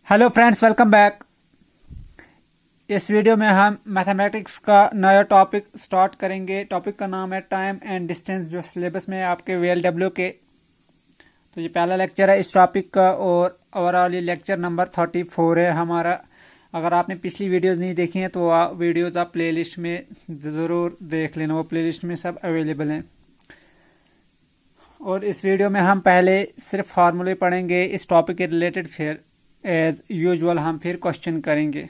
Hello friends, welcome back. इस video में हम मैथमेटिक्स का नया टॉपिक स्टार्ट करेंगे। टॉपिक का नाम है टाइम एंड डिस्टेंस, जो सिलेबस में है आपके VLW के। तो ये पहला लेक्चर है इस टॉपिक का और ओवरऑल ये लेक्चर नंबर 34 है हमारा। अगर आपने पिछली वीडियोस नहीं देखी हैं तो वीडियोस आप प्लेलिस्ट में ज़रूर देख लेना, वो प्लेलिस्ट में सब अवेलेबल हैं। और इस वीडियो में हम पहले सिर्फ फार्मूले पढ़ेंगे इस टॉपिक के रिलेटेड, फिर एज यूजुअल हम फिर क्वेश्चन करेंगे।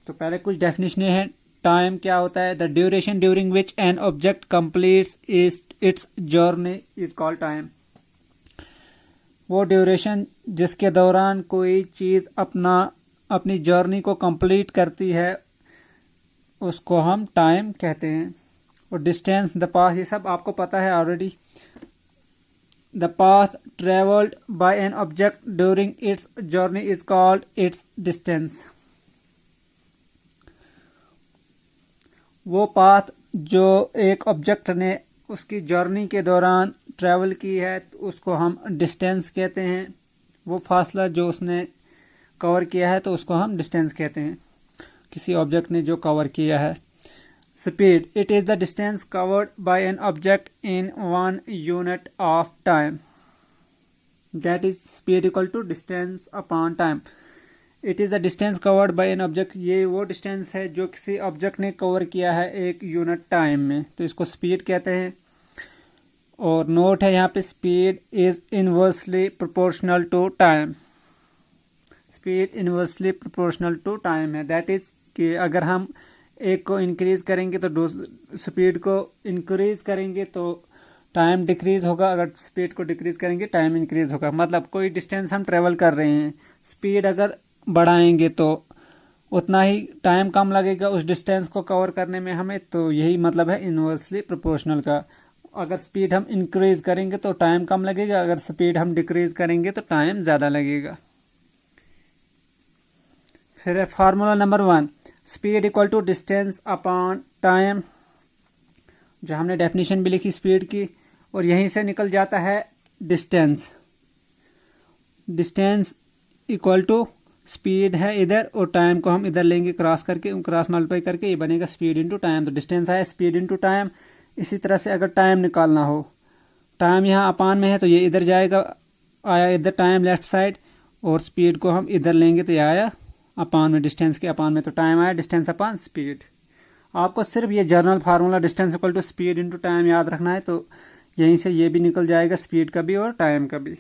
तो पहले कुछ डेफिनेशन है। टाइम क्या होता है? The duration during which an object completes it's journey is called time. वो ड्यूरेशन जिसके दौरान कोई चीज अपनी जर्नी को कंप्लीट करती है उसको हम टाइम कहते हैं। और डिस्टेंस, द पाथ, ये सब आपको पता है already. The path traveled by an object during its journey is called its distance. वो पाथ जो एक ऑब्जेक्ट ने उसकी जर्नी के दौरान ट्रैवल की है उसको हम डिस्टेंस कहते हैं। वो फासला जो उसने कवर किया है तो उसको हम डिस्टेंस कहते हैं, किसी ऑब्जेक्ट ने जो कवर किया है। Speed, it is the distance covered by an object in 1 unit of time. That is speed equal to distance upon time. It is the distance covered by an object. ये वो distance है जो किसी object ने cover किया है एक unit time में, तो इसको स्पीड कहते हैं। और नोट है यहाँ पे, speed is inversely proportional to time. Speed inversely proportional to time है। दैट इज कि अगर हम एक को इंक्रीज करेंगे तो स्पीड को इंक्रीज करेंगे तो टाइम डिक्रीज होगा, अगर स्पीड को डिक्रीज करेंगे टाइम इंक्रीज होगा। मतलब कोई डिस्टेंस हम ट्रेवल कर रहे हैं, स्पीड अगर बढ़ाएंगे तो उतना ही टाइम कम लगेगा उस डिस्टेंस को कवर करने में हमें। तो यही मतलब है इनवर्सली प्रोपोर्शनल का। अगर स्पीड हम इंक्रीज करेंगे तो टाइम कम लगेगा, अगर स्पीड हम डिक्रीज करेंगे तो टाइम ज्यादा लगेगा। फिर है formula number 1, speed equal to distance upon time, जो हमने डेफिनेशन भी लिखी स्पीड की, और यहीं से निकल जाता है distance. Distance equal to speed है इधर और टाइम को हम इधर लेंगे क्रॉस करके, क्रॉस मल्टीप्लाई करके, ये बनेगा स्पीड इंटू टाइम। तो डिस्टेंस आया स्पीड इंटू टाइम। इसी तरह से अगर टाइम निकालना हो, टाइम यहाँ अपान में है तो ये इधर जाएगा, आया इधर टाइम लेफ्ट साइड, और स्पीड को हम इधर लेंगे तो ये आया अपान में, डिस्टेंस के अपान में, तो टाइम आया डिस्टेंस अपान स्पीड। आपको सिर्फ ये general formula distance equal to speed into time याद रखना है, तो यहीं से ये भी निकल जाएगा, स्पीड का भी और टाइम का भी।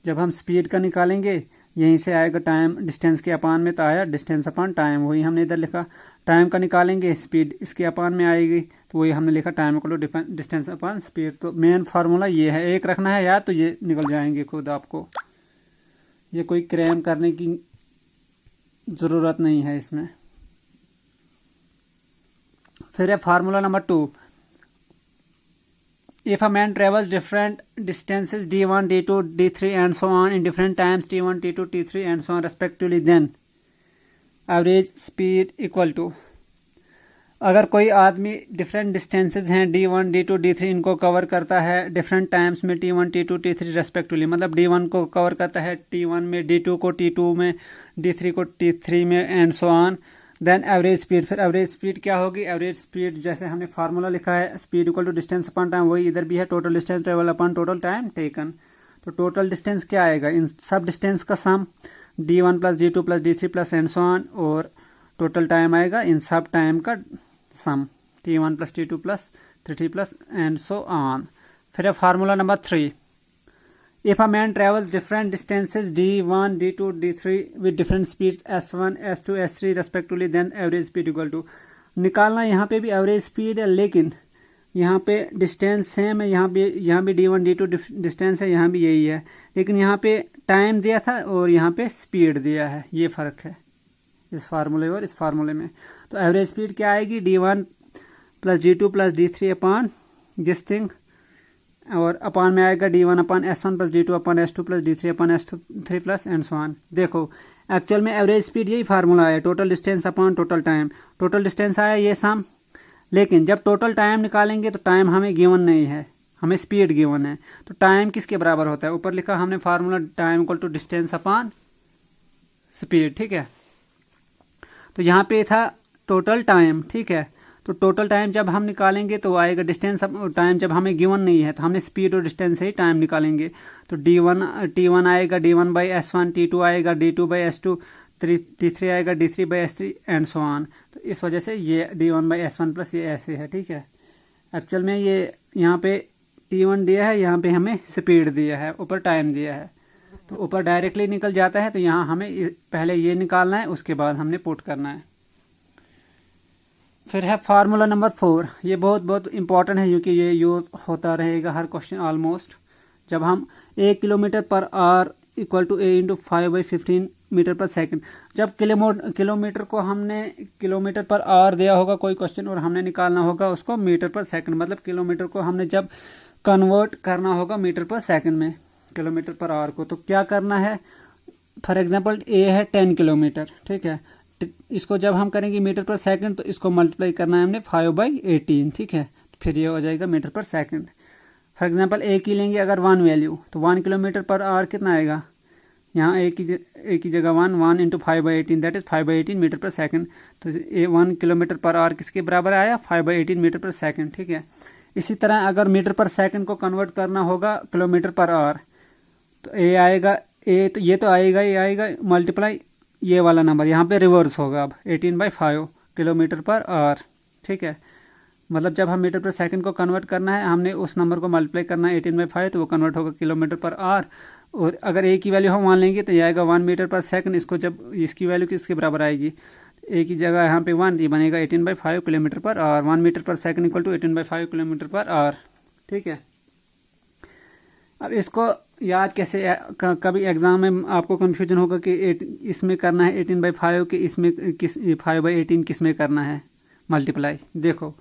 जब हम स्पीड का निकालेंगे यहीं से आएगा टाइम डिस्टेंस के अपान में, तो आया डिस्टेंस अपान टाइम, वही हमने इधर लिखा। टाइम का निकालेंगे स्पीड इसके अपान में आएगी, तो वही हमने लिखा time equal to distance upon speed. तो मेन फार्मूला ये है, एक रखना है याद, तो ये निकल जाएंगे खुद आपको। ये कोई क्रैम करने की जरूरत नहीं है इसमें। फिर है formula number 2, if a man travels different distances D1, D2, D3 and so on in different times T1, T2, T3 and so on respectively, then average speed equal to. अगर कोई आदमी डिफरेंट डिस्टेंसेस हैं D1, D2, D3, इनको cover करता है different times में T1, T2, T3 respectively, मतलब D1 को कवर करता है T1 में, D2 को T2 में, D3 को T3 में and so on, then average speed. फिर एवरेज स्पीड क्या होगी? एवरेज स्पीड जैसे हमने फार्मूला लिखा है, speed equal to distance upon time, वही इधर भी है, total distance travel upon total time taken. तो टोटल डिस्टेंस क्या आएगा? इन सब डिस्टेंस का sum D1 plus D2 plus D3 plus and so on, और टोटल टाइम आएगा इन सब टाइम का sum T1 plus T2 plus T3 plus and so on. फिर है formula number 3, if a man travels different distances D1, D2, D3 with different speeds S1, S2, S3 respectively, then average speed equal to। निकालना यहाँ पे भी average speed है, लेकिन यहाँ पे डिस्टेंस सेम है, यहाँ भी D1, D2 डिस्टेंस है, यहाँ भी यही है, लेकिन यहाँ पे टाइम दिया था और यहाँ पे स्पीड दिया है, ये फर्क है इस फार्मूले और इस फार्मूले में। तो एवरेज स्पीड क्या आएगी? D1 plus D2 plus D3 upon जिस थिंग, और अपान में आएगा D1 upon S1 plus D2 upon S2 plus D3 upon S3 plus and so on. देखो एक्चुअल में एवरेज स्पीड यही फार्मूला है, total distance upon total time. Total distance आया ये सम, लेकिन जब टोटल टाइम निकालेंगे तो टाइम हमें गिवन नहीं है, हमें स्पीड गिवन है, तो टाइम किसके बराबर होता है, ऊपर लिखा हमने formula time equal to distance upon speed, ठीक है। तो यहाँ पे था टोटल टाइम, ठीक है। तो टोटल टाइम जब हम निकालेंगे तो आएगा डिस्टेंस टाइम, जब हमें गिवन नहीं है तो हमने स्पीड और डिस्टेंस से ही टाइम निकालेंगे। तो t1 आएगा d1/s1, t2 आएगा d2/s2, t3 आएगा d3/s3 एंड सो ऑन। तो इस वजह से ये d1/s1 प्लस ये ऐसे है, ठीक है। एक्चुअल में ये यहाँ पे t1 दिया है, यहाँ पे हमें स्पीड दिया है, ऊपर टाइम दिया है, तो ऊपर डायरेक्टली निकल जाता है। तो यहाँ हमें पहले ये निकालना है, उसके बाद हमने पुट करना है। फिर है फार्मूला नंबर 4, ये बहुत इंपॉर्टेंट है क्योंकि ये यूज होता रहेगा हर क्वेश्चन ऑलमोस्ट। जब हम 1 kilometre per hour equal to a into 5/15 metre per second, जब किलोमीटर को हमने किलोमीटर पर आवर दिया होगा कोई क्वेश्चन और हमने निकालना होगा उसको मीटर पर सेकंड, मतलब किलोमीटर को हमने जब कन्वर्ट करना होगा मीटर पर सेकंड में किलोमीटर पर आवर को, तो क्या करना है। फॉर एग्जांपल a है 10 किलोमीटर, ठीक है। इसको जब हम करेंगे मीटर पर सेकंड तो इसको मल्टीप्लाई करना है हमने 5/18, ठीक है। फिर ये हो जाएगा metre per second. For example a की लेंगे अगर 1 वैल्यू, तो 1 किलोमीटर पर आवर कितना आएगा, यहाँ a की जगह 1 into 5/18 that is 5/18 metre per second. तो 1 किलोमीटर पर आवर किसके बराबर आया, 5/18 मीटर पर सेकंड, ठीक है। इसी तरह अगर मीटर पर सेकंड को कन्वर्ट करना होगा किलोमीटर पर आवर, तो a आएगा, तो ये तो आएगा, ये आएगा मल्टीप्लाई ये वाला नंबर, यहाँ पे रिवर्स होगा अब 18/5 किलोमीटर पर आवर, ठीक है। मतलब जब हम मीटर पर सेकंड को कन्वर्ट करना है, हमने उस नंबर को मल्टीप्लाई करना है 18/5, तो वो कन्वर्ट होगा किलोमीटर पर आवर। और अगर a की वैल्यू हम मान लेंगे तो ये आएगा 1 मीटर पर सेकंड। इसको जब इसकी वैल्यू किसके बराबर आएगी, a की जगह यहाँ पे 1, ये बनेगा 18/5 kilometre per hour. 1 metre per second equal to 18/5 kilometre per hour, ठीक है। अब इसको याद कैसे, कभी एग्जाम में आपको कंफ्यूजन होगा कि इसमें करना है 18/5 कि इसमें 5/18 किस में करना है मल्टीप्लाई। देखो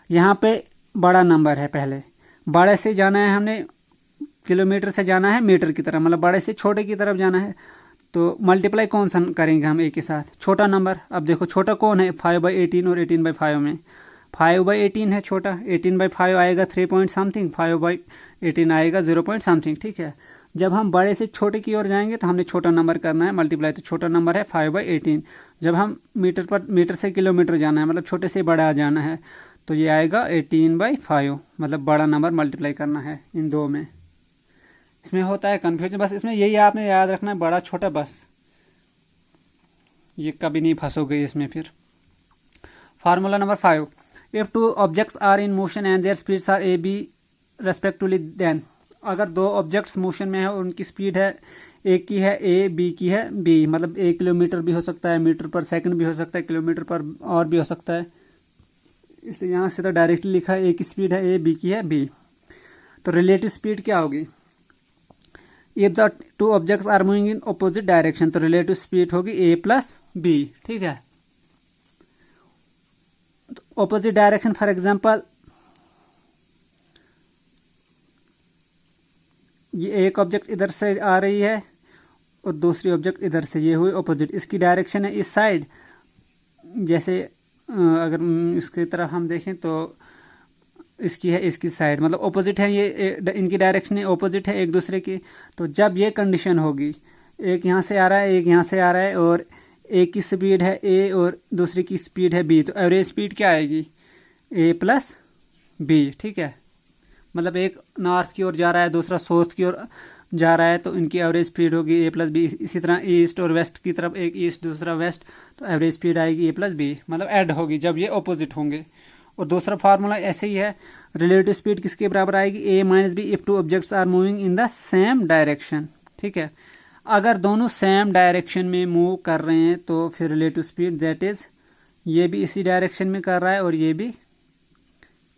यहाँ पे बड़ा नंबर है, पहले बड़े से जाना है हमने, किलोमीटर से जाना है मीटर की तरफ, मतलब बड़े से छोटे की तरफ जाना है। तो मल्टीप्लाई कौन सा करेंगे हम एक के साथ, छोटा नंबर। अब देखो छोटा कौन है, 5/18 और 18/5 में 5/18 है छोटा, 18/5 आएगा 3 पॉइंट समथिंग, 5/18 आएगा 0 पॉइंट समथिंग, ठीक है। जब हम बड़े से छोटे की ओर जाएंगे तो हमने छोटा नंबर करना है मल्टीप्लाई, तो छोटा नंबर है 5/18। जब हम मीटर से किलोमीटर जाना है, मतलब छोटे से बड़ा जाना है, तो ये आएगा 18/5, मतलब बड़ा नंबर मल्टीप्लाई करना है इन दो में। इसमें होता है कंफ्यूजन, बस इसमें यही आपने याद रखना है, बड़ा छोटा, बस ये कभी नहीं फंसोगे इसमें। फिर formula number 5, if 2 objects are in motion and their speeds are a b respectively, then अगर 2 ऑब्जेक्ट्स मोशन में है और उनकी स्पीड है, एक की है a, b की है b, मतलब 1 किलोमीटर भी हो सकता है, मीटर पर सेकंड भी हो सकता है, किलोमीटर पर और भी हो सकता है। इसलिए यहाँ से तो डायरेक्टली लिखा है a की स्पीड है a, b की है b। तो रिलेटिव स्पीड क्या होगी, if the 2 objects are moving in opposite direction, तो रिलेटिव स्पीड होगी a प्लस b, ठीक है। ऑपोजिट डायरेक्शन फॉर एग्जांपल ये एक ऑब्जेक्ट इधर से आ रही है और दूसरी ऑब्जेक्ट इधर से, ये हुई ऑपोजिट। इसकी डायरेक्शन है इस साइड, जैसे अगर इसकी तरफ हम देखें तो इसकी है इसकी साइड, मतलब ऑपोजिट है, ये इनकी डायरेक्शन ऑपोजिट है एक दूसरे की। तो जब ये कंडीशन होगी, एक यहाँ से आ रहा है एक यहाँ से आ रहा है और एक की स्पीड है a और दूसरी की स्पीड है b, तो एवरेज स्पीड क्या आएगी, a प्लस b, ठीक है। मतलब एक नॉर्थ की ओर जा रहा है, दूसरा साउथ की ओर जा रहा है, तो इनकी एवरेज स्पीड होगी a प्लस b। इसी तरह ईस्ट और वेस्ट की तरफ, एक ईस्ट दूसरा वेस्ट, तो एवरेज स्पीड आएगी a प्लस b, मतलब ऐड होगी जब ये ऑपोजिट होंगे। और दूसरा फार्मूला ऐसे ही है, रिलेटिव स्पीड किसके बराबर आएगी, a minus b if 2 objects are moving in the same direction, ठीक है। अगर दोनों सेम डायरेक्शन में मूव कर रहे हैं तो फिर रिलेटिव स्पीड दैट इज, ये भी इसी डायरेक्शन में कर रहा है और ये भी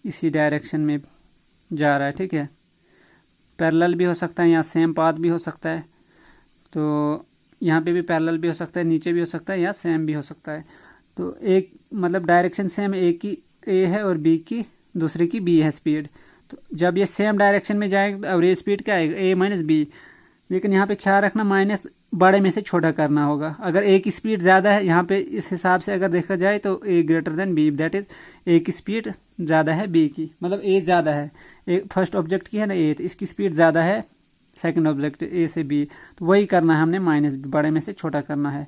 इसी डायरेक्शन में जा रहा है, ठीक है। पैरेलल भी हो सकता है, यहाँ सेम पाथ भी हो सकता है, तो यहाँ पे भी पैरेलल भी हो सकता है, नीचे भी हो सकता है, या सेम भी हो सकता है। तो एक मतलब डायरेक्शन सेम, एक की a है और b की दूसरे की b है स्पीड। तो जब ये सेम डायरेक्शन में जाएगा तो एवरेज स्पीड क्या आएगा, a माइनस b। लेकिन यहाँ पे ख्याल रखना, माइनस बड़े में से छोटा करना होगा। अगर ए की स्पीड ज़्यादा है, यहाँ पे इस हिसाब से अगर देखा जाए तो A greater than B, that is A की स्पीड ज़्यादा है बी की, मतलब ए ज़्यादा है, ए फर्स्ट ऑब्जेक्ट की है ना ए, तो इसकी स्पीड ज़्यादा है सेकंड ऑब्जेक्ट ए से बी, तो वही करना है हमने, माइनस बड़े में से छोटा करना है।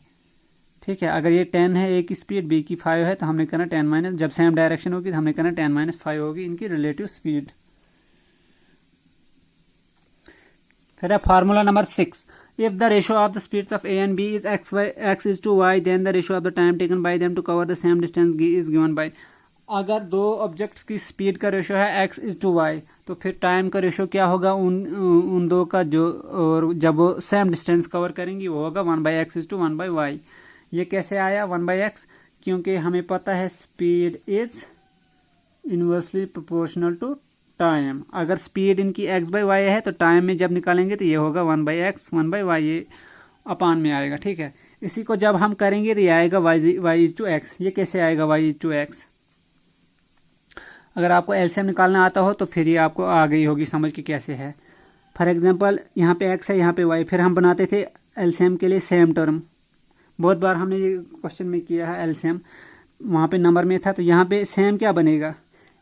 ठीक है, अगर ये 10 है ए की स्पीड, बी की 5 है, तो हमने करना 10 माइनस, जब सेम डायरेक्शन होगी तो हमने करना 10 माइनस 5 होगी इनकी रिलेटिव स्पीड। फिर है formula number 6, if the ratio of the speeds of A and B is x is to y, then the ratio of the time taken by them to cover the same distance is given by. अगर दो objects की speed का ratio है x is to y, तो फिर time का ratio क्या होगा उन दो का, जो और जब वो सेम डिस्टेंस कवर करेंगी वो होगा 1/x इज टू 1/y। ये कैसे आया 1/x? क्योंकि हमें पता है speed is inversely proportional to time. अगर स्पीड इनकी x/y है तो टाइम में जब निकालेंगे तो ये होगा 1/x 1/y, ये अपान में आएगा। ठीक है, इसी को जब हम करेंगे तो ये आएगा y इज टू x। ये कैसे आएगा y इज टू x? अगर आपको एलसीएम निकालना आता हो तो फिर ये आपको आ गई होगी समझ कि कैसे है। फॉर एग्जांपल यहाँ पे x है, यहाँ पे y, फिर हम बनाते थे एलसीएम के लिए सेम टर्म, बहुत बार हमने ये क्वेश्चन में किया है एलसीएम, वहाँ पे नंबर में था, तो यहाँ पे सेम क्या बनेगा,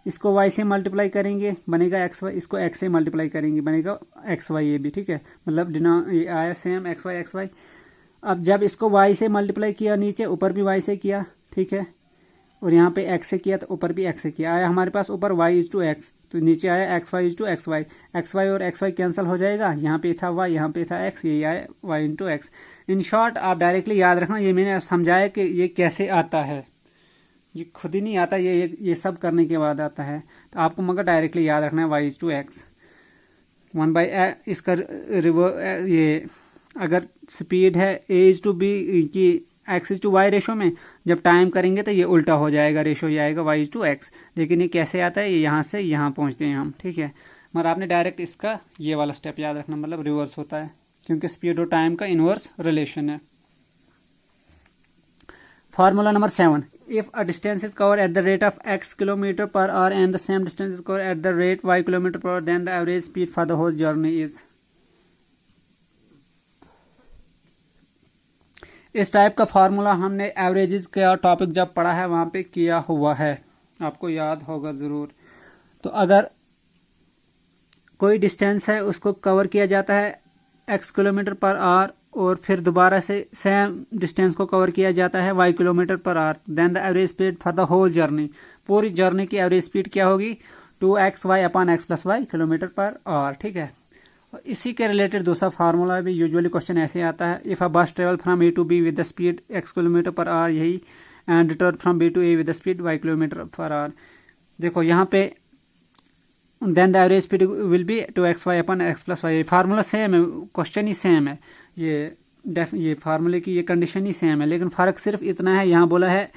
इसको y से मल्टीप्लाई करेंगे बनेगा xy, इसको x से मल्टीप्लाई करेंगे बनेगा xy, ये भी ठीक है, मतलब ये आया सेम xy। अब जब इसको y से मल्टीप्लाई किया नीचे, ऊपर भी y से किया, ठीक है, और यहाँ पे x से किया तो ऊपर भी x से किया, आया हमारे पास ऊपर y इज टू x, तो नीचे आया xy इज टू xy और xy कैंसिल हो जाएगा, यहाँ पे था y, यहाँ पे था x, ये आया y into x। In short आप डायरेक्टली याद रखना, ये मैंने समझाया कि ये कैसे आता है, ये खुद ही नहीं आता, ये सब करने के बाद आता है, तो आपको मगर डायरेक्टली याद रखना है y is to x 1/x। इसका ये अगर स्पीड है a इज टू b की x is to y ratio में, जब टाइम करेंगे तो ये उल्टा हो जाएगा, रेशो ये आएगा y इज टू x। लेकिन ये कैसे आता है, ये यहाँ से यहाँ पहुँचते हैं हम, ठीक है, मगर आपने डायरेक्ट इसका ये वाला स्टेप याद रखना, मतलब रिवर्स होता है, क्योंकि स्पीड और टाइम का इनवर्स रिलेशन है। Formula number 7, if a distance is covered at the rate of x kilometer per hour and the same distance is covered at the rate y kilometer per hour, then the average speed for the whole journey is। इस type का formula हमने averages का topic जब पढ़ा है वहां पे किया हुआ है, आपको याद होगा जरूर। तो अगर कोई डिस्टेंस है उसको कवर किया जाता है x किलोमीटर पर आवर, और फिर दोबारा से सेम डिस्टेंस को कवर किया जाता है y kilometre per hour, then the average speed for the whole journey, पूरी जर्नी की एवरेज स्पीड क्या होगी 2xy upon x plus Y kilometre per hour. ठीक है, इसी के रिलेटेड दूसरा फार्मूला भी यूजुअली क्वेश्चन ऐसे आता है, if a bus travel from A to B with the speed x kilometre per hour, यही, and return from B to A with the speed y kilometre per hour. देखो यहाँ पे then the average speed will be 2xy upon x plus y, formula same है, question ही same है, ये फार्मूले की ये कंडीशन ही सेम है, लेकिन फर्क सिर्फ इतना है, यहाँ बोला है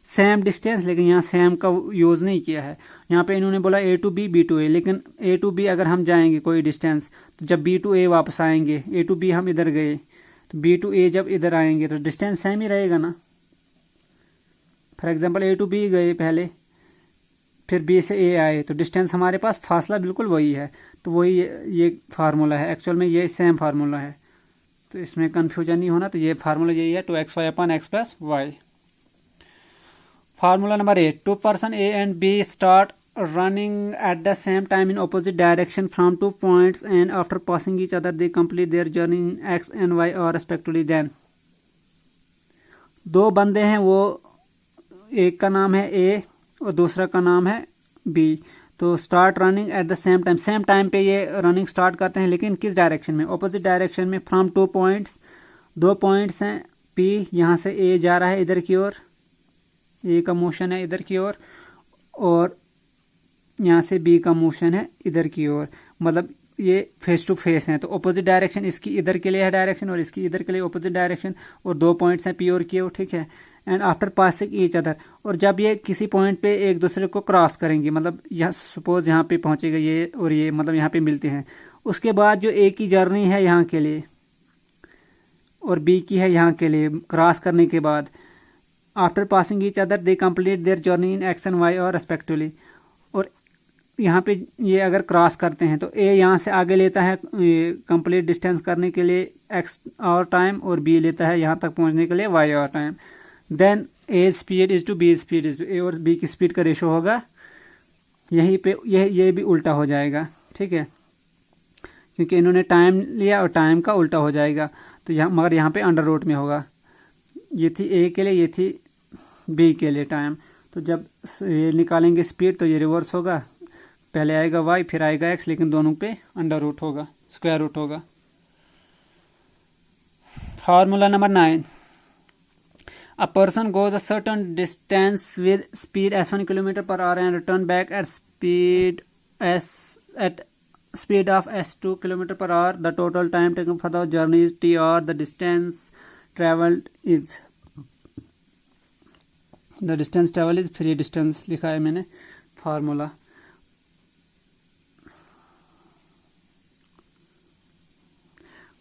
सेम डिस्टेंस, लेकिन यहाँ सेम का यूज नहीं किया है। यहाँ पे इन्होंने बोला ए टू बी बी टू ए, लेकिन ए टू बी अगर हम जाएंगे कोई डिस्टेंस, तो जब बी टू ए वापस आएंगे, ए टू बी हम इधर गए, तो बी टू ए जब इधर आएंगे तो डिस्टेंस सेम ही रहेगा ना। For example A to B गए पहले, फिर बी से ए आए, तो डिस्टेंस हमारे पास फासला बिल्कुल वही है, तो वही ये फार्मूला है, एक्चुअल में ये सेम फार्मूला है, तो इसमें कंफ्यूजन नहीं होना। तो ये फार्मूला यही है 2xy upon x plus y. Formula number 8, two person A and B start running at the same time in opposite direction from 2 points and after passing each other they complete their journey in x and y और respectively. Then दो बंदे हैं, वो एक का नाम है ए और दूसरा का नाम है बी, तो start running at the same time पे ये रनिंग स्टार्ट करते हैं, लेकिन किस डायरेक्शन में, ऑपोजिट डायरेक्शन में, फ्रॉम 2 पॉइंट्स, 2 पॉइंट्स हैं पी, यहाँ से ए जा रहा है इधर की ओर, ए का मोशन है इधर की ओर, और यहाँ से बी का मोशन है इधर की ओर, मतलब ये फेस टू फेस हैं, तो ऑपोजिट डायरेक्शन इसकी इधर के लिए है डायरेक्शन और इसकी इधर के लिए ऑपोजिट डायरेक्शन, और 2 पॉइंट्स हैं पी और क्यू, ठीक है। And after passing each other, और जब ये किसी पॉइंट पे एक दूसरे को क्रॉस करेंगे, मतलब यहाँ सपोज यहाँ पे पहुंचेगा ये और ये, मतलब यहाँ पे मिलते हैं, उसके बाद जो ए की जर्नी है यहाँ के लिए और बी की है यहाँ के लिए, क्रॉस करने के बाद after passing each other they complete their journey in X and Y और रेस्पेक्टिवली, और यहाँ पे ये अगर क्रॉस करते हैं तो ए यहाँ से आगे लेता है कंप्लीट डिस्टेंस करने के लिए एक्स और टाइम, और बी लेता है यहाँ तक पहुँचने के लिए वाई और time. Then A speed is to B speed is to, A और बी की स्पीड का रेशो होगा यहीं पे, ये भी उल्टा हो जाएगा, ठीक है, क्योंकि इन्होंने टाइम लिया और टाइम का उल्टा हो जाएगा। तो यहाँ मगर यहाँ पे अंडर रूट में होगा, ये थी ए के लिए, ये थी बी के लिए टाइम। तो जब ये निकालेंगे स्पीड तो ये रिवर्स होगा, पहले आएगा वाई फिर आएगा एक्स, लेकिन दोनों पे अंडर रूट होगा, स्क्वायर रूट होगा। Formula number 9, a person goes a certain distance with speed s1 km per hour and return back at speed of s2 km per hour. The total time taken for the journey is t, or the distance traveled is free distance लिखा है मैंने formula.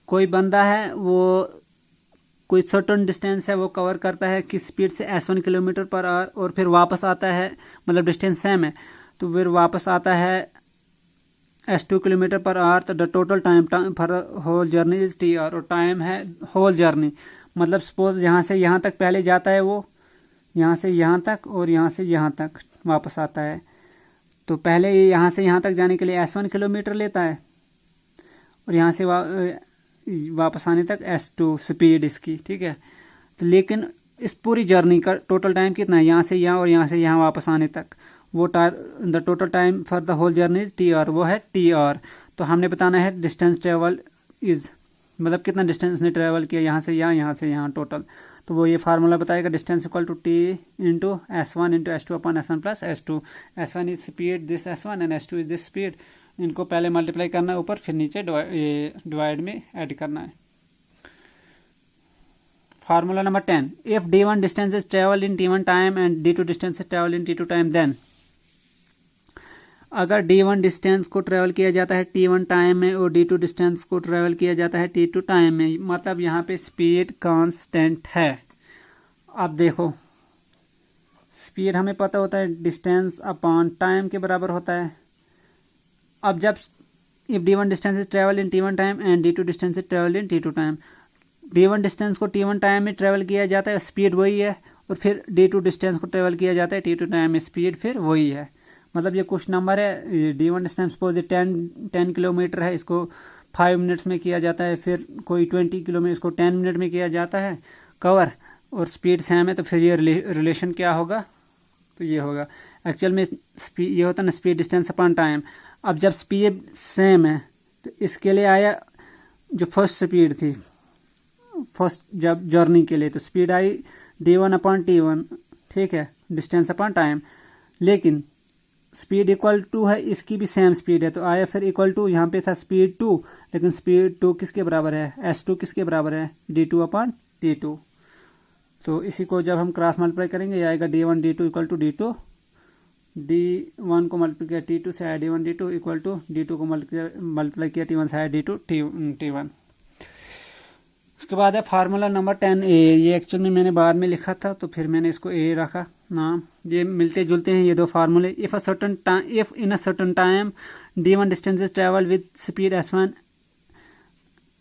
कोई बंदा है, वो कोई certain distance है वो कवर करता है किस स्पीड से s1 किलोमीटर पर आवर, और फिर वापस आता है, मतलब डिस्टेंस सेम है तो फिर वापस आता है s2 किलोमीटर पर आवर। तो the total time for whole journey is T, और टाइम है होल जर्नी, मतलब सपोज यहाँ से यहाँ तक पहले जाता है वो, यहाँ से यहाँ तक और यहाँ से यहाँ तक वापस आता है, तो पहले यहाँ से यहाँ तक जाने के लिए s1 किलोमीटर लेता है, और यहाँ से वापस आने तक s2 स्पीड इसकी, ठीक है। तो लेकिन इस पूरी जर्नी का टोटल टाइम कितना है, यहाँ से यहाँ और यहाँ से यहाँ वापस आने तक, वो the total time for the whole journey is T R, वो है टी आर। तो हमने बताना है डिस्टेंस ट्रेवल इज, मतलब कितना डिस्टेंस ने ट्रेवल किया यहाँ से यहाँ टोटल। तो वो ये फार्मूला बताएगा, distance equal to T into s1 into s2 upon s1 plus s2। s1 is speed, this s1 and s2 is this speed. इनको पहले मल्टीप्लाई करना है ऊपर, फिर नीचे डिवाइड में ऐड करना है। Formula number 10, if d1 distance is travel in t1 time and d2 distance is travel in t2 time, then अगर d1 डिस्टेंस को ट्रेवल किया जाता है t1 टाइम में और d2 डिस्टेंस को ट्रेवल किया जाता है t2 टाइम में, मतलब यहाँ पे स्पीड कांस्टेंट है। अब देखो स्पीड हमें पता होता है डिस्टेंस अपॉन टाइम के बराबर होता है। अब जब if d1 distance is travel in t1 time and d2 distance is travel in t2 time, d1 distance को t1 टाइम में ट्रेवल किया जाता है, स्पीड वही है, और फिर d2 डिस्टेंस को ट्रेवल किया जाता है t2 टाइम में, स्पीड फिर वही है। मतलब ये कुछ नंबर है, d1 डिस्टेंस सपोज 10 किलोमीटर है, इसको 5 मिनट्स में किया जाता है, फिर कोई 20 किलोमीटर इसको 10 मिनट में किया जाता है कवर, और स्पीड सेम है, तो फिर ये रिलेशन क्या होगा, तो ये होगा एक्चुअल में ये होता है ना स्पीड डिस्टेंस अपॉन टाइम। अब जब स्पीड सेम है तो इसके लिए आया जो फर्स्ट स्पीड थी फर्स्ट जब जर्नी के लिए, तो स्पीड आई d1 अपॉन t1, ठीक है, डिस्टेंस अपॉन टाइम। लेकिन स्पीड इक्वल टू है, इसकी भी सेम स्पीड है, तो आया फिर इक्वल टू, यहाँ पे था स्पीड 2, लेकिन स्पीड 2 किसके बराबर है, s2 किसके बराबर है, d2 अपॉन t2। तो इसी को जब हम क्रॉस मल्टीप्लाई करेंगे, ये आएगा d1 d2 equal to d2, d1 को मल्टीप्लाई किया t2 से आया d1 d2 equal to d2 को मल्टीप्लाई किया t1 से आया d2 t1। उसके बाद है फार्मूला नंबर 10a, ये एक्चुअल में मैंने बाद में लिखा था तो फिर मैंने इसको a रखा नाम, ये मिलते जुलते हैं ये दो फार्मूले। If in a certain time d1 distance is travel with speed s1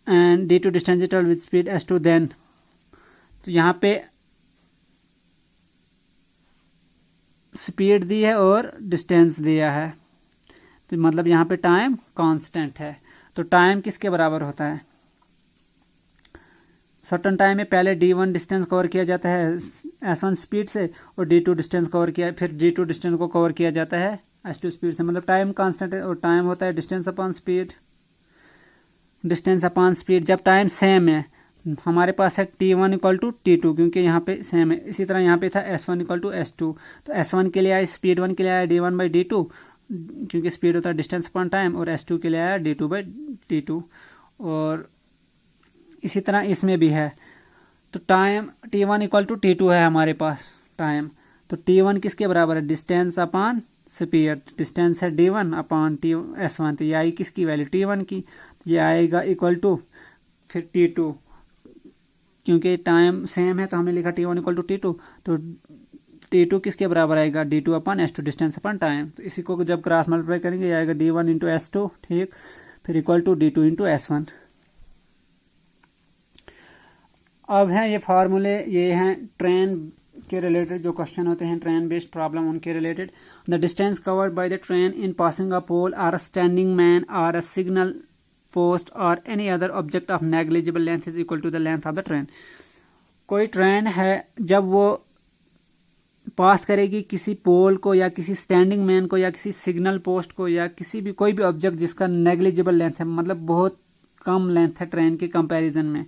and d2 distance is travel with speed s2, then, तो यहाँ पे स्पीड दी है और डिस्टेंस दिया है, तो मतलब यहाँ पे टाइम कांस्टेंट है। तो टाइम किसके बराबर होता है, सर्टन टाइम में पहले d1 डिस्टेंस कवर किया जाता है s1 स्पीड से, और d2 डिस्टेंस कवर किया, फिर d2 डिस्टेंस को कवर किया जाता है s2 स्पीड से, मतलब टाइम कांस्टेंट है, और टाइम होता है distance upon speed. Distance upon speed जब टाइम सेम है, हमारे पास है t1 इक्वल टू t2, क्योंकि यहाँ पे सेम है। इसी तरह यहाँ पे था s1 इक्वल टू s2, तो s1 के लिए आया स्पीड 1 के लिए आया d1 बाई d2, क्योंकि स्पीड होता है डिस्टेंस अपॉन टाइम, और s2 के लिए आया d2 बाई d2। और इसी तरह इसमें भी है, तो time t1 equal to t2 है हमारे पास टाइम, तो t1 किसके बराबर है, डिस्टेंस अपॉन स्पीड, डिस्टेंस है d1 अपॉन s1, तो ये आई किसकी वैल्यू t1 की, ये आएगा इक्वल टू फिर t2, क्योंकि टाइम सेम है तो हमने लिखा t1 इक्वल टू t2, तो T2 किसके बराबर आएगा, D2 अपन S2 डिस्टेंस अपन टाइम। तो इसी को जब क्रॉस मल्टीप्लाई करेंगे आएगा D1 इंटू S2, ठीक, फिर equal to D2 into S1। अब हैं ये फार्मूले, ये हैं ट्रेन के रिलेटेड जो क्वेश्चन होते हैं, ट्रेन बेस्ड प्रॉब्लम उनके related. The distance covered by the train in passing a pole or a standing man or a signal post और any other object of negligible length is equal to the length of the train. कोई train है, जब वो पास करेगी किसी पोल को या किसी स्टैंडिंग मैन को या किसी सिग्नल पोस्ट को या किसी भी कोई भी ऑब्जेक्ट जिसका नेग्लिजिबल लेंथ है, मतलब बहुत कम लेंथ है ट्रेन के कंपैरिजन में,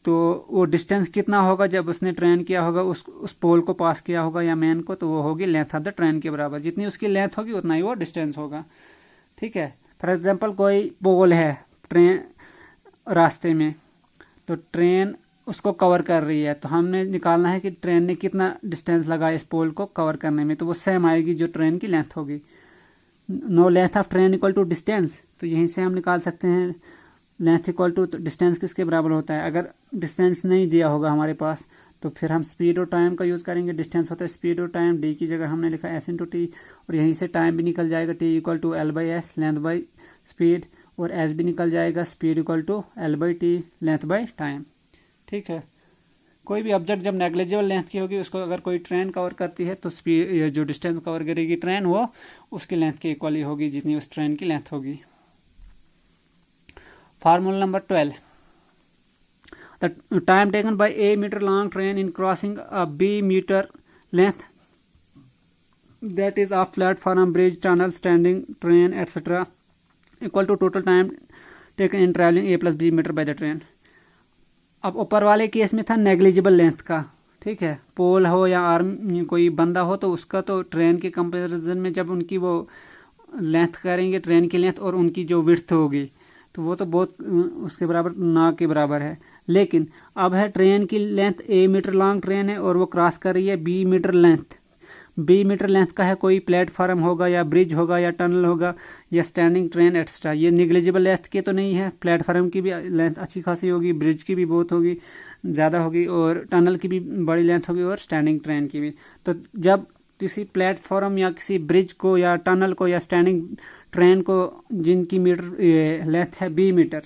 तो वो डिस्टेंस कितना होगा जब उसने ट्रेन किया होगा, उस पोल को पास किया होगा या मैन को, तो वो होगी लेंथ ऑफ द ट्रेन के बराबर। जितनी उसकी लेंथ होगी उतना ही वो डिस्टेंस होगा, ठीक है। फॉर एग्जांपल कोई पोल है ट्रेन रास्ते में, तो ट्रेन उसको कवर कर रही है, तो हमने निकालना है कि ट्रेन ने कितना डिस्टेंस लगा इस पोल को कवर करने में, तो वो सेम आएगी जो ट्रेन की लेंथ होगी। No length of train equal to distance, तो यहीं से हम निकाल सकते हैं लेंथ इक्वल टू डिस्टेंस किसके बराबर होता है। अगर डिस्टेंस नहीं दिया होगा हमारे पास तो फिर हम स्पीड और टाइम का यूज़ करेंगे। डिस्टेंस होता है स्पीड और टाइम, डी की जगह हमने लिखा एस इंटू टी, और यहीं से टाइम भी निकल जाएगा, T equal to L by S, length by speed, और एस भी निकल जाएगा, speed equal to L by T, length by time, ठीक है। कोई भी ऑब्जेक्ट जब नेग्लिजिबल लेंथ की होगी, उसको अगर कोई ट्रेन कवर करती है तो स्पीड, जो डिस्टेंस कवर करेगी ट्रेन, वो उसकी लेंथ के इक्वल ही होगी जितनी उस ट्रेन की लेंथ होगी। Formula number 12. The time taken by a meter long train in crossing a b meter length, that is a platform, bridge, tunnel, standing train, etc., equal to total time taken in traveling a plus b meter by the train. अब ऊपर वाले case में था negligible length का, ठीक है, पोल हो या आर्म कोई बंदा हो, तो उसका तो ट्रेन के कंपैरिजन में जब उनकी वो लेंथ करेंगे, ट्रेन की लेंथ और उनकी जो विड्थ होगी, तो वो तो बहुत उसके बराबर ना के बराबर है। लेकिन अब है ट्रेन की length A metre long train है और वो क्रॉस कर रही है B meter length. B meter length का है, कोई प्लेटफार्म होगा या ब्रिज होगा या टनल होगा या स्टैंडिंग ट्रेन एक्स्ट्रा। ये निग्लिजिबल लेंथ के तो नहीं है, प्लेटफार्म की भी लेंथ अच्छी खासी होगी, ब्रिज की भी बहुत होगी, ज़्यादा होगी, और टनल की भी बड़ी लेंथ होगी, और स्टैंडिंग ट्रेन की भी। तो जब किसी प्लेटफॉर्म या किसी ब्रिज को या टनल को या स्टैंडिंग ट्रेन को जिनकी मीटर लेंथ है बी मीटर,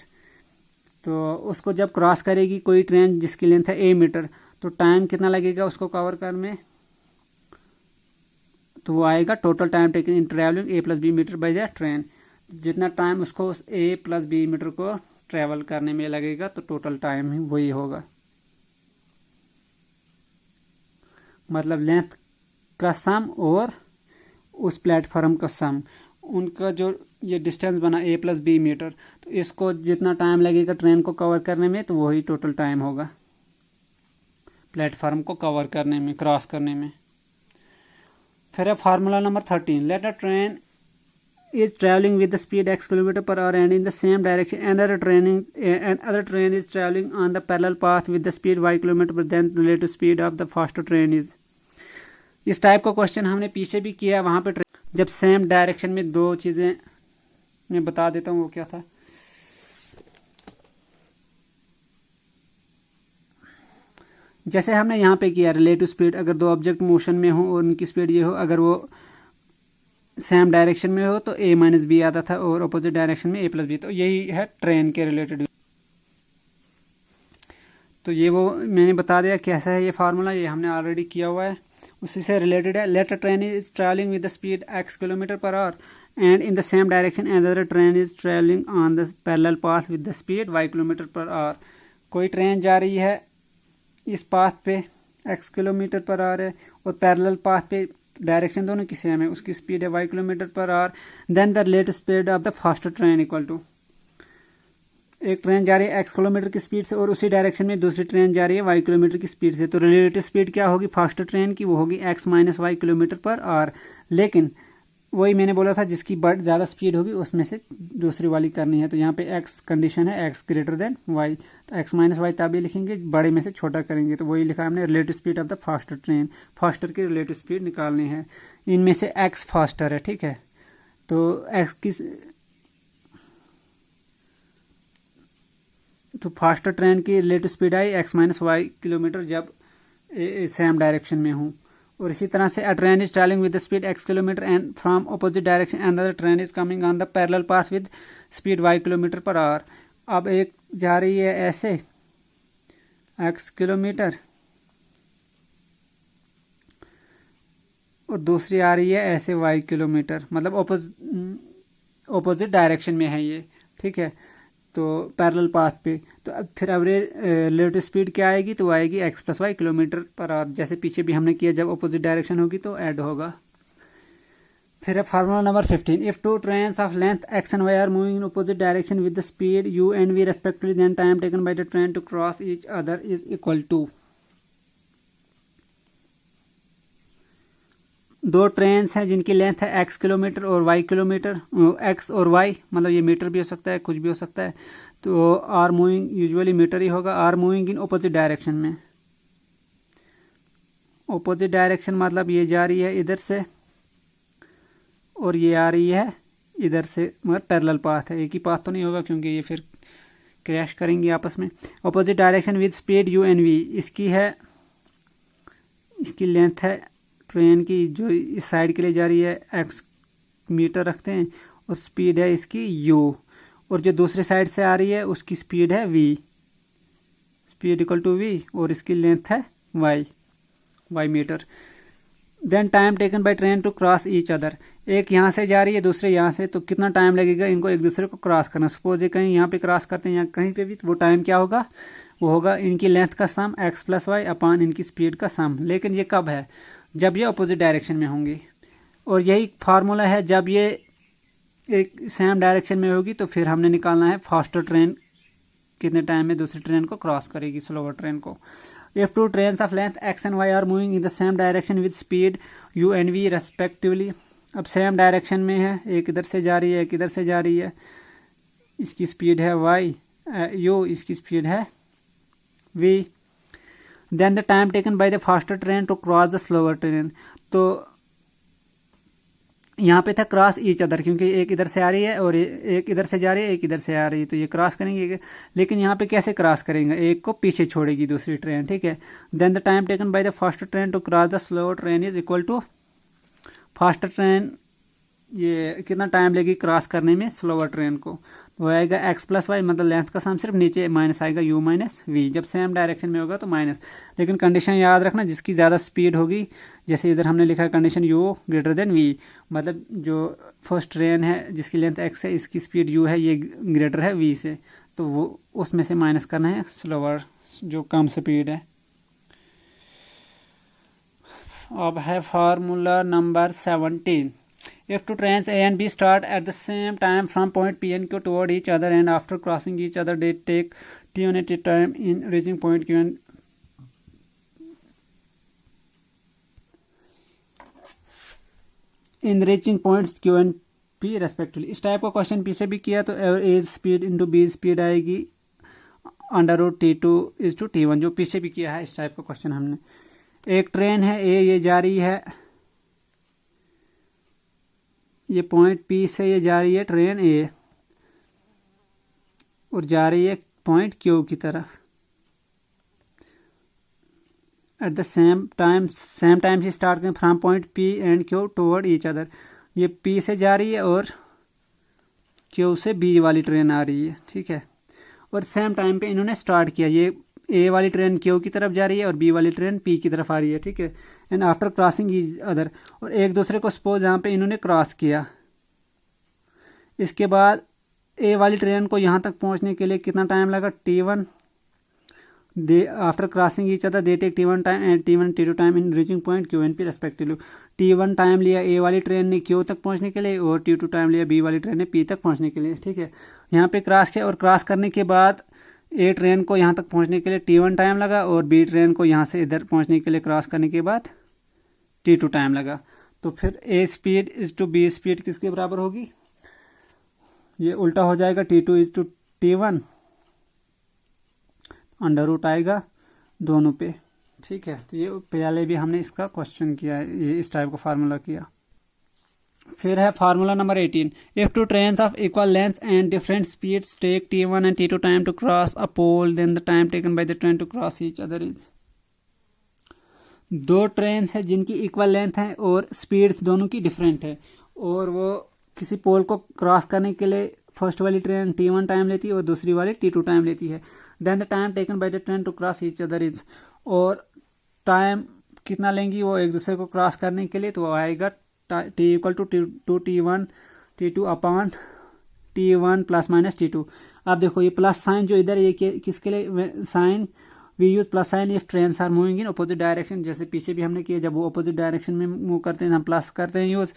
तो उसको जब क्रॉस करेगी कोई ट्रेन जिसकी लेंथ है ए मीटर, तो टाइम कितना लगेगा उसको कवर करने में, तो वो आएगा total time taken in travelling A plus B meter by the train. जितना टाइम उसको उस ए प्लस बी मीटर को ट्रैवल करने में लगेगा, तो टोटल टाइम ही वही होगा, मतलब लेंथ का सम और उस प्लेटफॉर्म का सम, उनका जो ये डिस्टेंस बना ए प्लस बी मीटर, तो इसको जितना टाइम लगेगा ट्रेन को कवर करने में, तो वही टोटल टाइम होगा प्लेटफॉर्म को कवर करने में, क्रॉस करने में। फिर है formula number 13। Let a train is travelling with the speed x kilometre per hour and in the same direction and other train is travelling on the parallel path with the speed y kilometre per, then relative speed of the faster train is. इस type का question हमने पीछे भी किया, वहां पे जब same direction में दो चीजें मैं बता देता हूं वो क्या था। जैसे हमने यहाँ पे किया रिलेटिव स्पीड, अगर दो ऑब्जेक्ट मोशन में हो और उनकी स्पीड ये हो, अगर वो सेम डायरेक्शन में हो तो a माइनस बी आता था, और अपोजिट डायरेक्शन में a प्लस बी। तो यही है ट्रेन के रिलेटेड। तो ये वो मैंने बता दिया कैसा है ये फार्मूला, ये हमने ऑलरेडी किया हुआ है, उसी से रिलेटेड है। Let a train is travelling with the speed x kilometre per hour and in the same direction and other train is travelling on the parallel path with the speed y kilometre per hour. कोई train जा रही है इस path पे x kilometre per our है, और parallel path पे direction दोनों की सेम है, उसकी स्पीड है y kilometre per hour. Then the relative speed of the faster train equal to, एक ट्रेन जा रही है x किलोमीटर की स्पीड से और उसी डायरेक्शन में दूसरी ट्रेन जा रही है y किलोमीटर की स्पीड से, तो रिलेटिव स्पीड क्या होगी फास्टर ट्रेन की, वो होगी x minus Y kilometre per hour. लेकिन वही मैंने बोला था जिसकी ज़्यादा स्पीड होगी उसमें से दूसरी वाली करनी है, तो यहाँ पे x कंडीशन है x ग्रेटर देन y, तो x माइनस वाई तभी लिखेंगे, बड़े में से छोटा करेंगे, तो वही लिखा हमने relative speed of the faster train. Faster की रिलेटिव स्पीड निकालनी है, इनमें से x फास्टर है, ठीक है, तो x की तो फास्टर ट्रेन की रिलेटिव स्पीड आई x माइनस वाई किलोमीटर जब सेम डायरेक्शन में हूँ, और इसी तरह से अ train is travelling with the speed x kilometre and from opposite direction and other train is coming on the parallel path with speed y kilometre per our. अब एक जा रही है ऐसे x किलोमीटर और दूसरी आ रही है ऐसे y किलोमीटर, मतलब ऑपोजिट डायरेक्शन में है ये, ठीक है, तो पैरेलल पाथ पे। तो अब फिर एवरेज रिलेटिव स्पीड क्या आएगी, तो आएगी x plus Y kilometre per hour, जैसे पीछे भी हमने किया, जब ऑपोजिट डायरेक्शन होगी तो ऐड होगा। फिर है formula number 15, if two trains of length x and y are moving in opposite direction with the speed u and v respectively, then time taken by the train to cross each other is equal to. दो trains हैं जिनकी length है x kilometer और y kilometer, x और y मतलब ये metre भी हो सकता है, कुछ भी हो सकता है, तो आर मूविंग, यूजुअली मीटर ही होगा, are moving in opposite direction में। ऑपोजिट डायरेक्शन मतलब ये जा रही है इधर से और ये आ रही है इधर से, मगर पैरेलल पाथ है, एक ही पाथ तो नहीं होगा क्योंकि ये फिर क्रैश करेंगी आपस में। Opposite direction with speed u and v, इसकी है, इसकी लेंथ है ट्रेन की जो इस साइड के लिए जा रही है x मीटर रखते हैं, और स्पीड है इसकी u, और जो दूसरे साइड से आ रही है उसकी स्पीड है v, speed equal to v, और इसकी लेंथ है y meter. Then time taken by train to cross each other, एक यहाँ से जा रही है दूसरे यहाँ से, तो कितना टाइम लगेगा इनको एक दूसरे को क्रॉस करना। सपोज ये कहीं यहाँ पे क्रॉस करते हैं या कहीं पे भी, तो वो टाइम क्या होगा, वो होगा इनकी लेंथ का सम x प्लस वाई अपान इनकी स्पीड का सम। लेकिन ये कब है, जब ये अपोजिट डायरेक्शन में होंगी, और यही फार्मूला है जब ये एक सेम डायरेक्शन में होगी, तो फिर हमने निकालना है फास्टर ट्रेन कितने टाइम में दूसरी ट्रेन को क्रॉस करेगी, स्लोवर ट्रेन को। If two trains of length x and y are moving in the same direction with speed u and v respectively, अब सेम डायरेक्शन में है, एक इधर से जा रही है एक इधर से जा रही है, इसकी स्पीड है u, इसकी स्पीड है v। Then the time taken by the faster train to cross the slower train, तो यहाँ पे था क्रॉस ईच अदर, क्योंकि एक इधर से आ रही है और एक इधर से जा रही है, एक इधर से आ रही है, तो ये क्रॉस करेंगे। लेकिन यहाँ पे कैसे क्रॉस करेंगे, एक को पीछे छोड़ेगी दूसरी ट्रेन, ठीक है। Then the time taken by the faster train to cross the slower train is equal to, faster train ये कितना टाइम लेगी क्रॉस करने में स्लोअर ट्रेन को, वो आएगा x प्लस वाई, मतलब लेंथ का सम, सिर्फ नीचे माइनस आएगा u माइनस वी, जब सेम डायरेक्शन में होगा तो माइनस। लेकिन कंडीशन याद रखना, जिसकी ज़्यादा स्पीड होगी, जैसे इधर हमने लिखा है condition u greater than v, मतलब जो फर्स्ट ट्रेन है जिसकी लेंथ x है, इसकी स्पीड u है, ये ग्रेटर है v से, तो वो उसमें से माइनस करना है स्लोअर जो कम स्पीड है। अब है formula number 17, if two trains A and B start at the same time from point P and Q toward each other, and after crossing each other they take t unit time in reaching point Q and in reaching points Q and P respectively। इस type का question पीछे भी किया, तो A speed into B speed आएगी under root T2 is to T1, जो पीछे भी किया है इस टाइप का क्वेश्चन हमने। एक ट्रेन है A, ये जा रही है, ये पॉइंट P से ये जा रही है ट्रेन A और जा रही है पॉइंट Q की तरफ एट द सेम टाइम से स्टार्ट करें from point P and Q toward each other. ये P से जा रही है और Q से B वाली ट्रेन आ रही है, ठीक है, और सेम टाइम पे इन्होंने स्टार्ट किया। ये A वाली ट्रेन Q की तरफ जा रही है और B वाली ट्रेन P की तरफ आ रही है, ठीक है। And after crossing each other, और एक दूसरे को सपोज यहाँ पे इन्होंने क्रॉस किया, इसके बाद A वाली ट्रेन को यहाँ तक पहुँचने के लिए कितना टाइम लगा, T1, they after crossing each other they take T1 time and T1 T2 time in reaching point Q and P respectively. T1 time लिया A वाली ट्रेन ने Q तक पहुँचने के लिए, और T2 टाइम लिया B वाली ट्रेन ने P तक पहुँचने के लिए, ठीक है। यहाँ पे क्रॉस किया, और क्रॉस करने के बाद A ट्रेन को यहाँ तक पहुँचने के लिए T1 टाइम लगा, और B ट्रेन को यहाँ से इधर पहुँचने के लिए क्रॉस करने के बाद T2 टाइम लगा। तो फिर A speed is to B speed किसके बराबर होगी, ये उल्टा हो जाएगा, T2 is to T1, under root आएगा दोनों पे, ठीक है। तो ये पहले भी हमने इसका क्वेश्चन किया है, ये इस टाइप का फार्मूला किया। फिर है formula number 18, if two trains of equal length and different speeds take T1 and T2 time to cross a pole, then the time taken by the train to cross each other is. दो train है जिनकी equal length है और speeds दोनों की different है, और वो किसी पोल को क्रॉस करने के लिए फर्स्ट वाली ट्रेन t1 टाइम लेती है और दूसरी वाली t2 टाइम लेती है। Then the time taken by the train to cross each other is, और टाइम कितना लेंगी वो एक दूसरे को क्रॉस करने के लिए, तो वो आएगा t equal to t1 t2 upon t1 plus minus t2। अब देखो ये प्लस साइन जो इधर, ये किसके लिए sign, we use plus sign if trains are moving in opposite direction, जैसे पीछे भी हमने किया, जब वो अपोजिट डायरेक्शन में मूव करते हैं हम प्लस करते हैं यूज,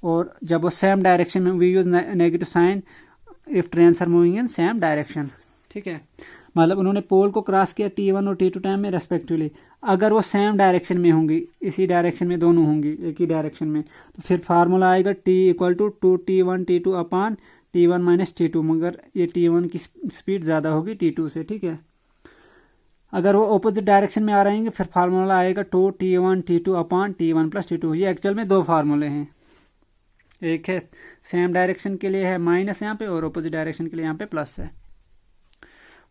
और जब वो सेम डायरेक्शन में we use negative sign if trains are moving in same direction. ठीक है, मतलब उन्होंने पोल को क्रॉस किया t1 और t2 टाइम में रेस्पेक्टिवली, अगर वो सेम डायरेक्शन में होंगी, इसी डायरेक्शन में दोनों होंगी एक ही डायरेक्शन में, तो फिर फार्मूला आएगा t equal to 2t1 t2 upon t1 minus t2, मगर ये t1 की स्पीड ज़्यादा होगी t2 से। ठीक है, अगर वो ऑपोजिट डायरेक्शन में आ रहेंगे फिर फार्मूला आएगा 2t1 t2 upon t1 plus t2। ये एक्चुअल में दो फार्मूले हैं, एक है सेम डायरेक्शन के लिए है माइनस यहाँ पे, और ऑपोजिट डायरेक्शन के लिए यहाँ पे प्लस है।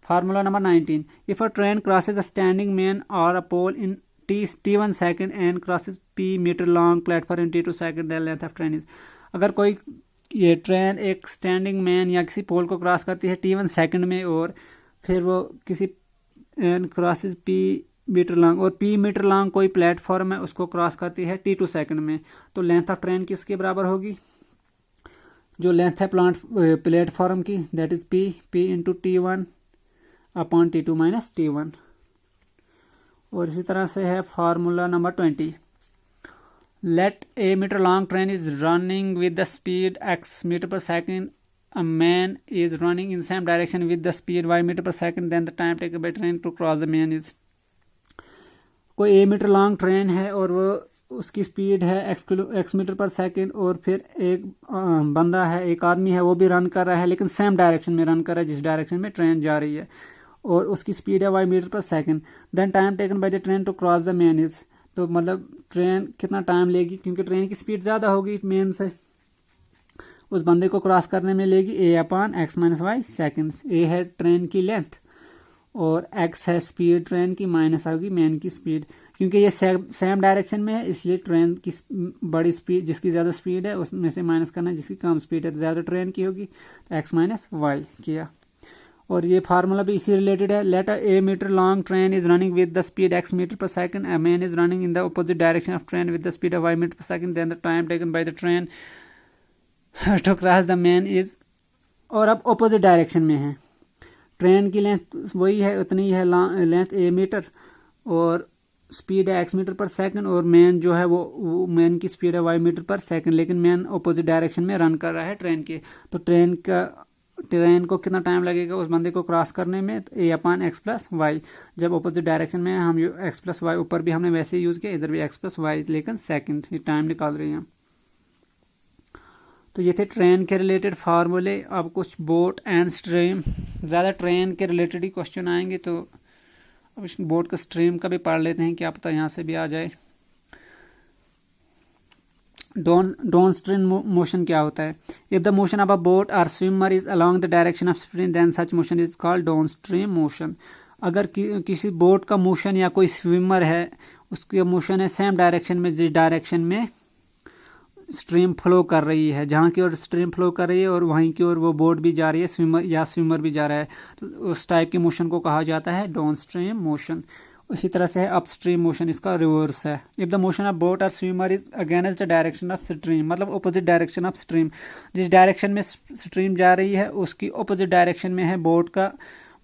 Formula number 19, if a train crosses a standing man or a pole in t1 second and crosses p meter long platform in t2 second, the length of train is. अगर कोई ये train एक standing man या किसी पोल को cross करती है t1 second में, और फिर वो किसी क्रॉसेज p मीटर लॉन्ग, और p मीटर लॉन्ग कोई प्लेटफॉर्म है उसको क्रॉस करती है t2 सेकंड में, तो लेंथ ऑफ ट्रेन किसके बराबर होगी, जो लेंथ है प्लेटफॉर्म की, that is p into t1 upon t2 minus t1। और इसी तरह से है formula number 20, let A metre long train is running with the speed x metre per second, a man is running in same direction with the speed y meter per second, then the time taken by train to cross the man is। कोई a metre long train है और वो उसकी speed है x metre per second, और फिर एक बंदा है, एक आदमी है, वो भी रन कर रहा है लेकिन सेम डायरेक्शन में रन कर रहा है जिस डायरेक्शन में ट्रेन जा रही है, और उसकी स्पीड है y metre per second. Then time taken by the train to cross the man is, तो मतलब ट्रेन कितना टाइम लेगी, क्योंकि ट्रेन की स्पीड ज़्यादा होगी मैन से, उस बंदे को क्रॉस करने में लेगी a upon x minus Y seconds. a है ट्रेन की लेंथ और x है स्पीड ट्रेन की, माइनस होगी मैन की स्पीड, क्योंकि ये सेम डायरेक्शन में है इसलिए ट्रेन की बड़ी स्पीड, जिसकी ज़्यादा स्पीड है उसमें से माइनस करना है जिसकी कम स्पीड है, ज़्यादा ट्रेन की होगी, तो x माइनस वाई किया। और ये फार्मूला भी इसी रिलेटेड है, let A metre long train is running with the speed x metre per second, a man is running in the opposite direction of train with the speed of y metre per second, then the time taken by the train to cross the man is. और अब opposite direction में है, train की length वही है, उतनी है length a metre, और स्पीड है x मीटर पर सेकंड, और मैन जो है वो मैन की स्पीड है y मीटर पर सेकंड, लेकिन मैन ऑपोजिट डायरेक्शन में रन कर रहा है ट्रेन के, तो ट्रेन को कितना टाइम लगेगा उस बंदे को क्रॉस करने में, तो a upon X plus Y. जब ऑपोजिट डायरेक्शन में हम x प्लस वाई, ऊपर भी हमने वैसे यूज किया, इधर भी x प्लस वाई, लेकिन सेकंड ये टाइम निकाल रहे हैं। तो ये थे ट्रेन के रिलेटेड फार्मूले। अब कुछ बोट एंड स्ट्रीम, ज़्यादा ट्रेन के रिलेटेड ही क्वेश्चन आएंगे, तो अब इस बोट का स्ट्रीम का भी पढ़ लेते हैं, क्या पता यहाँ से भी आ जाए। डाउन स्ट्रीम मोशन क्या होता है, if the motion of a boat और swimmer is along the direction of stream then such motion is called down stream motion. अगर किसी बोट का मोशन या कोई स्विमर है उसकी मोशन है सेम डायरेक्शन में जिस डायरेक्शन में स्ट्रीम फ्लो कर रही है, जहाँ की ओर स्ट्रीम फ्लो कर रही है और वहीं की ओर वो बोट भी जा रही है, स्विमर भी जा रहा है, तो उस टाइप के मोशन को कहा जाता है डाउन स्ट्रीम मोशन। उसी तरह से है अप स्ट्रीम मोशन, इसका रिवर्स है, if the motion of boat और swimmer is against the direction of stream, मतलब ऑपोजिट डायरेक्शन ऑफ स्ट्रीम, जिस डायरेक्शन में स्ट्रीम जा रही है उसकी ऑपोजिट डायरेक्शन में है बोट का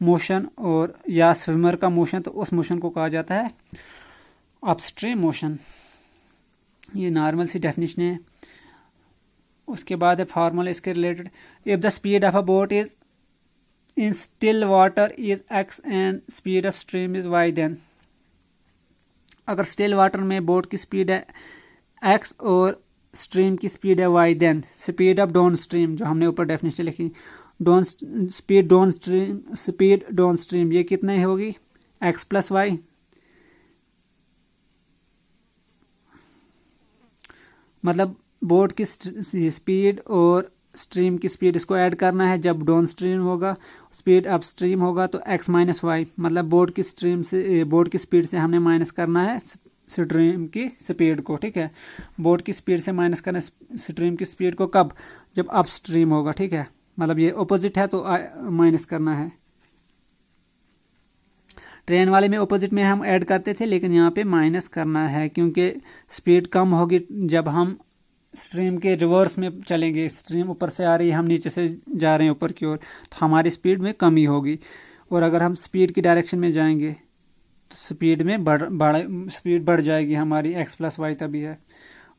मोशन और या स्विमर का मोशन, तो उस मोशन को कहा जाता है अप स्ट्रीम मोशन। ये नॉर्मल सी डेफिनेशन है। उसके बाद है फार्मूला इसके related, if the speed of a boat is in still water is x and speed of stream is y, then अगर स्टिल वाटर में बोट की स्पीड है x और स्ट्रीम की स्पीड है y, then speed of down stream, जो हमने ऊपर डेफिनेशन लिखी, स्पीड डाउन स्ट्रीम ये कितने होगी x प्लस वाई, मतलब बोट की स्पीड और स्ट्रीम की स्पीड इसको ऐड करना है, जब डाउन स्ट्रीम होगा स्पीड अप स्ट्रीम होगा तो x माइनस वाई, मतलब बोट की स्पीड से हमने माइनस करना है स्ट्रीम की स्पीड को, ठीक है। बोट की स्पीड से माइनस करना स्ट्रीम की स्पीड को, कब? जब अप स्ट्रीम होगा, ठीक है। मतलब ये ऑपोजिट है तो माइनस करना है। ट्रेन वाले में ऑपोजिट में हम ऐड करते थे, लेकिन यहाँ पे माइनस करना है क्योंकि स्पीड कम होगी जब हम स्ट्रीम के रिवर्स में चलेंगे। स्ट्रीम ऊपर से आ रही है, हम नीचे से जा रहे हैं ऊपर की ओर, तो हमारी स्पीड में कमी होगी। और अगर हम स्पीड की डायरेक्शन में जाएंगे तो स्पीड में स्पीड बढ़ जाएगी हमारी, x प्लस वाई तभी है।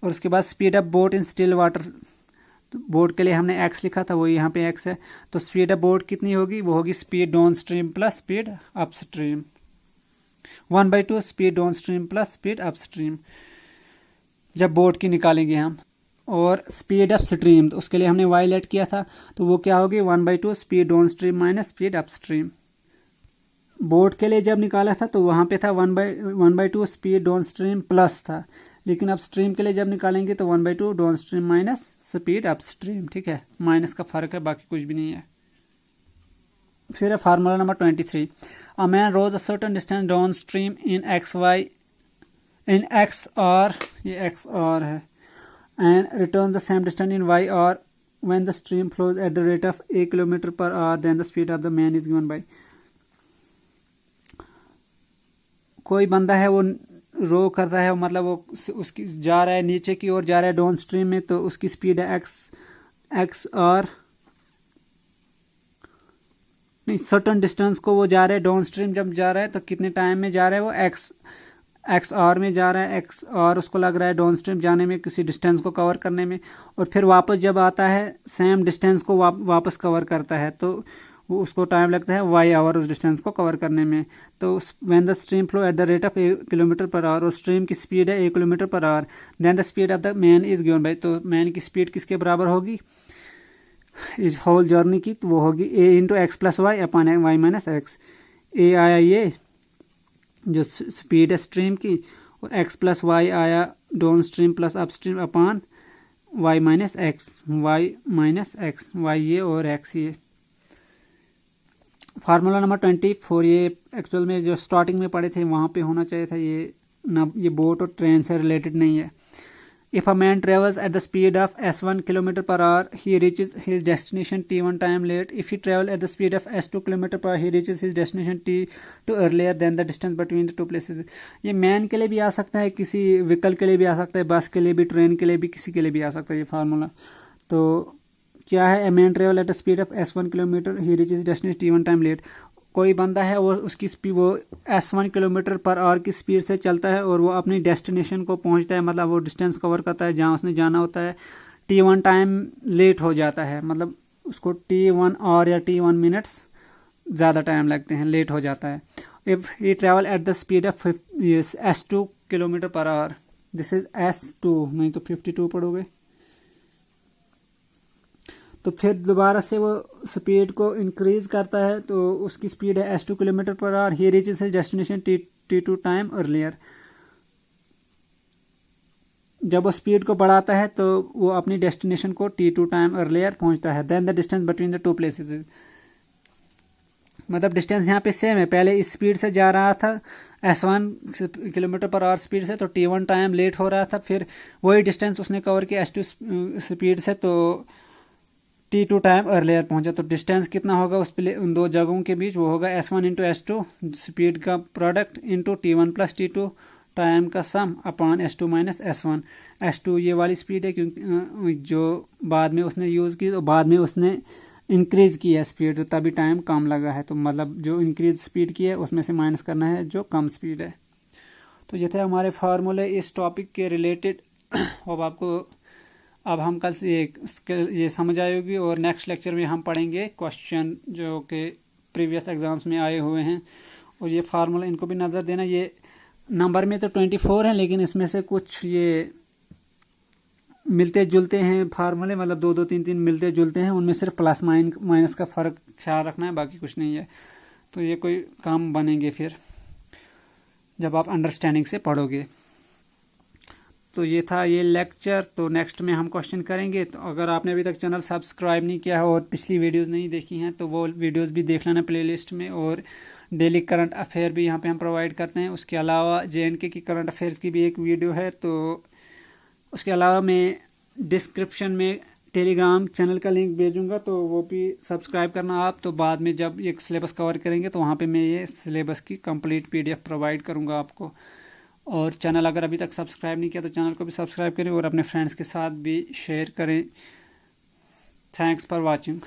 और उसके बाद speed of boat in still water, तो बोट के लिए हमने x लिखा था, वो यहाँ पे x है। तो स्पीड ऑफ बोट कितनी होगी? वो होगी speed down stream plus speed up stream, 1/2 speed down stream plus speed up stream, जब बोट की निकालेंगे हम। और स्पीड अप स्ट्रीम, तो उसके लिए हमने y लेट किया था, तो वो क्या होगी? 1/2 speed down stream minus speed up stream. Boat के लिए जब निकाला था तो वहां पे था 1/2 स्पीड डाउन स्ट्रीम प्लस था, लेकिन अब स्ट्रीम के लिए जब निकालेंगे तो 1/2 down stream minus speed up stream, ठीक है। माइनस का फर्क है, बाकी कुछ भी नहीं है। फिर है formula number 23। A man rows a certain distance down stream in X R, ये एक्स आर है, and return the same distance in Y R when the stream flows at the rate of 1 kilometre per hour, then the speed of the man is given by. कोई बंदा है वो रो करता है, मतलब वो उसकी जा रहा है नीचे की ओर जा रहा है डाउन स्ट्रीम में, तो उसकी स्पीड है एक्स आर, नहीं सर्टन डिस्टेंस को वो जा रहा है डाउन स्ट्रीम, जब जा रहा है तो कितने टाइम में जा रहा है वो एक्स आर में जा रहा है। एक्स आर उसको लग रहा है डाउन स्ट्रीम जाने में, किसी डिस्टेंस को कवर करने में, और फिर वापस जब आता है सेम डिस्टेंस को वापस कवर करता है, तो वो उसको टाइम लगता है वाई आवर उस डिस्टेंस को कवर करने में। तो when the stream flow at the rate of 1 kilometre per hour, और स्ट्रीम की स्पीड है 1 kilometre per hour, then the speed of the man is given by, तो मैन की स्पीड किसके बराबर होगी इस होल जर्नी की? तो वो होगी a into x plus y upon y minus x. A आया ये जो स्पीड है स्ट्रीम की, और x प्लस वाई आया down stream plus up stream upon y minus x, y minus x, y ये और x ये। फार्मूला नंबर 24, ये एक्चुअल में जो स्टार्टिंग में पढ़े थे वहां पे होना चाहिए था, ये ना, ये बोट और ट्रेन से रिलेटेड नहीं है। If a man travels at the speed of s1 km per hour, he reaches his destination t1 time late. If he travels at the speed of s2 km per hour, he reaches his destination t2 earlier than the distance between the two places. ये man के लिए भी आ सकता है, किसी vehicle के लिए भी आ सकता है, बस के लिए भी, ट्रेन के लिए भी, किसी के लिए भी आ सकता है ये फार्मूला। तो क्या है? A man travel at the speed of s1 km, he reaches his destination t1 time late. कोई बंदा है वो उसकी स्पीड वो s1 किलोमीटर पर आवर की स्पीड से चलता है और वो अपनी डेस्टिनेशन को पहुंचता है, मतलब वो डिस्टेंस कवर करता है जहां उसने जाना होता है, t1 टाइम लेट हो जाता है, मतलब उसको t1 आवर या t1 मिनट्स ज़्यादा टाइम लगते हैं, लेट हो जाता है। If he travel at the speed of s2 kilometre per our, this is s2, नहीं तो 52 पढ़ोगे, तो फिर दोबारा से वो स्पीड को इंक्रीज करता है, तो उसकी स्पीड है s2 kilometre per our, he reaches his destination t2 time earlier. जब वो स्पीड को बढ़ाता है तो वो अपनी डेस्टिनेशन को t2 टाइम अर्लियर पहुंचता है। Then the distance between the two places, मतलब डिस्टेंस यहाँ पे सेम है, पहले इस स्पीड से जा रहा था s1 kilometre per our speed से, तो t1 टाइम लेट हो रहा था, फिर वही डिस्टेंस उसने कवर किया s2 स्पीड से, तो t2 टाइम अर्लियर पहुंचा। तो डिस्टेंस कितना होगा उन दो जगहों के बीच? वो होगा s1 इंटू s2 स्पीड का product into t1 plus t2 time का सम upon s2 minus s1। s2 ये वाली स्पीड है क्योंकि जो बाद में उसने यूज़ की, तो बाद में उसने इंक्रीज की है स्पीड, तो तभी टाइम कम लगा है। तो मतलब जो इंक्रीज स्पीड की है उसमें से माइनस करना है जो कम स्पीड है। तो ये थे हमारे फार्मूले इस टॉपिक के रिलेटेड। अब हम कल से ये समझ आएगी, और नेक्स्ट लेक्चर में हम पढ़ेंगे क्वेश्चन जो कि प्रीवियस एग्जाम्स में आए हुए हैं, और ये फार्मूला इनको भी नज़र देना। ये नंबर में तो 24 हैं, लेकिन इसमें से कुछ ये मिलते जुलते हैं फार्मूले, मतलब 2-2 3-3 मिलते जुलते हैं, उनमें सिर्फ प्लस माइनस का फ़र्क ख्याल रखना है, बाकी कुछ नहीं है। तो ये कोई काम बनेंगे फिर जब आप अंडरस्टैंडिंग से पढ़ोगे। तो ये था ये लेक्चर। तो नेक्स्ट में हम क्वेश्चन करेंगे। तो अगर आपने अभी तक चैनल सब्सक्राइब नहीं किया है और पिछली वीडियोस नहीं देखी हैं, तो वो वीडियोस भी देख लेना प्लेलिस्ट में, और डेली करंट अफेयर भी यहाँ पे हम प्रोवाइड करते हैं। उसके अलावा JNK की करंट अफेयर्स की भी एक वीडियो है। तो उसके अलावा मैं डिस्क्रिप्शन में टेलीग्राम चैनल का लिंक भेजूंगा, तो वो भी सब्सक्राइब करना आप। तो बाद में जब ये सिलेबस कवर करेंगे तो वहाँ पे मैं ये सिलेबस की कंप्लीट PDF प्रोवाइड करूँगा आपको। और चैनल अगर अभी तक सब्सक्राइब नहीं किया तो चैनल को भी सब्सक्राइब करें और अपने फ्रेंड्स के साथ भी शेयर करें। Thanks for watching.